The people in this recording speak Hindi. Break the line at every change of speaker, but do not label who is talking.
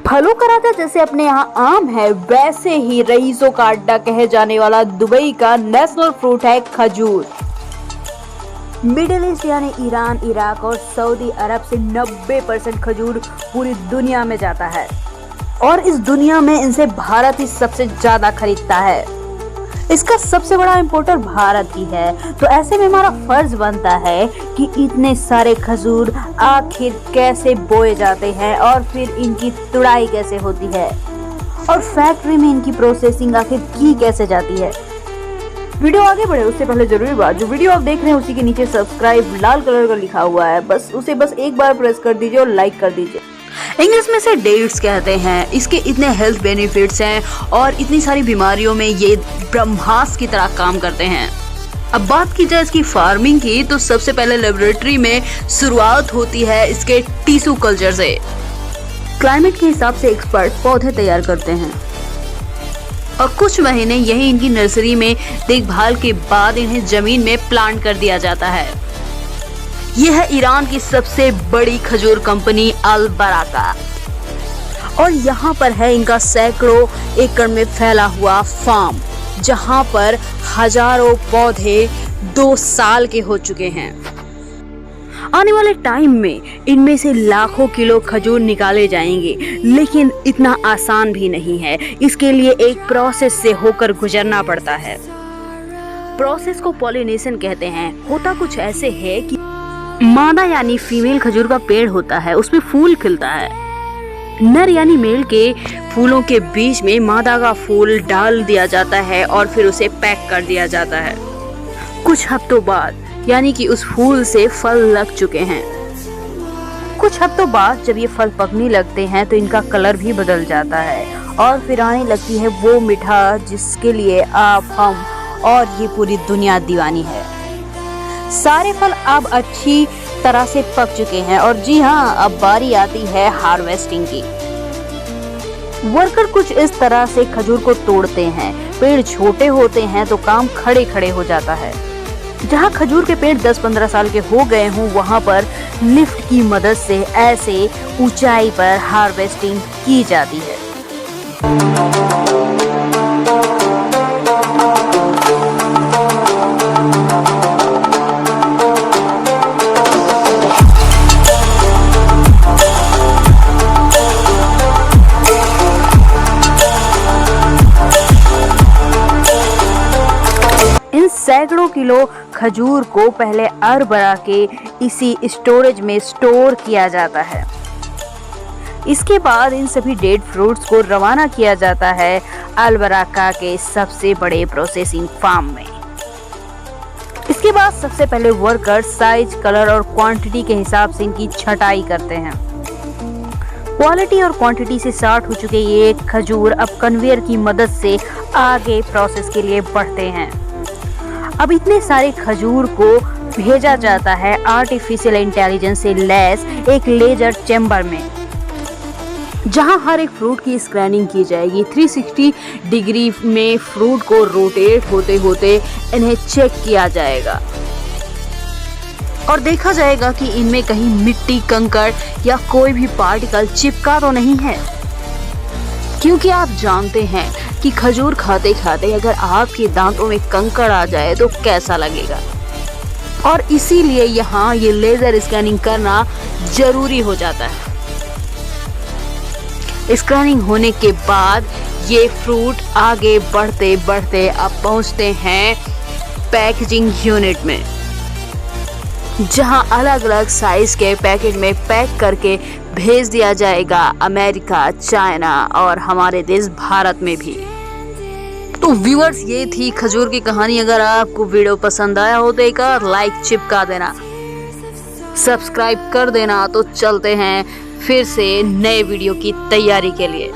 फलों का राजा जैसे अपने यहाँ आम है, वैसे ही रईसों का अड्डा कहे जाने वाला दुबई का नेशनल फ्रूट है खजूर। मिडिल ईस्ट यानी ईरान, इराक और सऊदी अरब से 90% खजूर पूरी दुनिया में जाता है और इस दुनिया में इनसे भारत ही सबसे ज्यादा खरीदता है। इसका सबसे बड़ा इंपोर्टर भारत ही है। तो ऐसे में हमारा फर्ज बनता है कि इतने सारे खजूर आखिर कैसे बोए जाते हैं और फिर इनकी तुड़ाई कैसे होती है और फैक्ट्री में इनकी प्रोसेसिंग आखिर की कैसे जाती है। वीडियो आगे बढ़े उससे पहले जरूरी बात, जो वीडियो आप देख रहे हैं उसी के नीचे सब्सक्राइब लाल कलर का लिखा हुआ है, उसे एक बार प्रेस कर दीजिए और लाइक कर दीजिए। इंग्लिश में से डेट्स कहते हैं। इसके इतने हेल्थ बेनिफिट्स हैं और इतनी सारी बीमारियों में ये ब्रह्मास्त्र की तरह काम करते हैं। अब बात की जाए इसकी फार्मिंग की, तो सबसे पहले लेबोरेटरी में शुरुआत होती है इसके टिश्यू कल्चर से। क्लाइमेट के हिसाब से एक्सपर्ट पौधे तैयार करते हैं और कुछ महीने यही इनकी नर्सरी में देखभाल के बाद इन्हें जमीन में प्लांट कर दिया जाता है। यह है ईरान की सबसे बड़ी खजूर कंपनी अल बराका और यहाँ पर है इनका सैकड़ों एकड़ में फैला हुआ फार्म, जहाँ पर हजारों पौधे 2 साल के हो चुके हैं। आने वाले टाइम में इनमें से लाखों किलो खजूर निकाले जाएंगे, लेकिन इतना आसान भी नहीं है। इसके लिए एक प्रोसेस से होकर गुजरना पड़ता है। प्रोसेस को पॉलिनेशन कहते हैं। होता कुछ ऐसे है कि मादा यानी फीमेल खजूर का पेड़ होता है, उसमें फूल खिलता है। नर यानी मेल के फूलों के बीच में मादा का फूल डाल दिया जाता है और फिर उसे पैक कर दिया जाता है। कुछ हफ्तों बाद यानी कि उस फूल से फल लग चुके हैं। कुछ हफ्तों बाद जब ये फल पकने लगते हैं तो इनका कलर भी बदल जाता है और फिर आने लगती है वो मिठास जिसके लिए आप, हम और ये पूरी दुनिया दीवानी है। सारे फल अब अच्छी तरह से पक चुके हैं और जी हाँ, अब बारी आती है हार्वेस्टिंग की। वर्कर कुछ इस तरह से खजूर को तोड़ते हैं। पेड़ छोटे होते हैं तो काम खड़े खड़े हो जाता है। जहाँ खजूर के पेड़ 10-15 साल के हो गए हों, वहाँ पर लिफ्ट की मदद से ऐसे ऊंचाई पर हार्वेस्टिंग की जाती है। सैकड़ों किलो खजूर को पहले अर बरा के इसी स्टोरेज में स्टोर किया जाता है। इसके बाद इन सभी डेड फ्रूट्स को रवाना किया जाता है अल बराका के सबसे बड़े प्रोसेसिंग फार्म में। इसके बाद सबसे पहले वर्कर साइज, कलर और क्वांटिटी के हिसाब से इनकी छटाई करते हैं। क्वालिटी और क्वांटिटी से स्टार्ट हो चुके ये खजूर अब कन्वेयर की मदद से आगे प्रोसेस के लिए बढ़ते हैं। अब इतने सारे खजूर को भेजा जाता है आर्टिफिशियल इंटेलिजेंस से लैस एक लेजर चैम्बर में, जहां हर एक फ्रूट की स्कैनिंग की जाएगी। 360 डिग्री में फ्रूट को रोटेट होते होते इन्हें चेक किया जाएगा और देखा जाएगा कि इनमें कहीं मिट्टी, कंकड़ या कोई भी पार्टिकल चिपका तो नहीं है, क्योंकि आप जानते हैं कि खजूर खाते खाते अगर आपके दांतों में कंकड़ आ जाए तो कैसा लगेगा। और इसीलिए यहाँ ये लेजर स्कैनिंग करना जरूरी हो जाता है। स्कैनिंग होने के बाद ये फ्रूट आगे बढ़ते बढ़ते अब पहुँचते हैं पैकेजिंग यूनिट में, जहां अलग अलग साइज के पैकेट में पैक करके भेज दिया जाएगा अमेरिका, चाइना और हमारे देश भारत में भी। तो व्यूअर्स, ये थी खजूर की कहानी। अगर आपको वीडियो पसंद आया हो तो एक लाइक चिपका देना, सब्सक्राइब कर देना। तो चलते हैं फिर से नए वीडियो की तैयारी के लिए।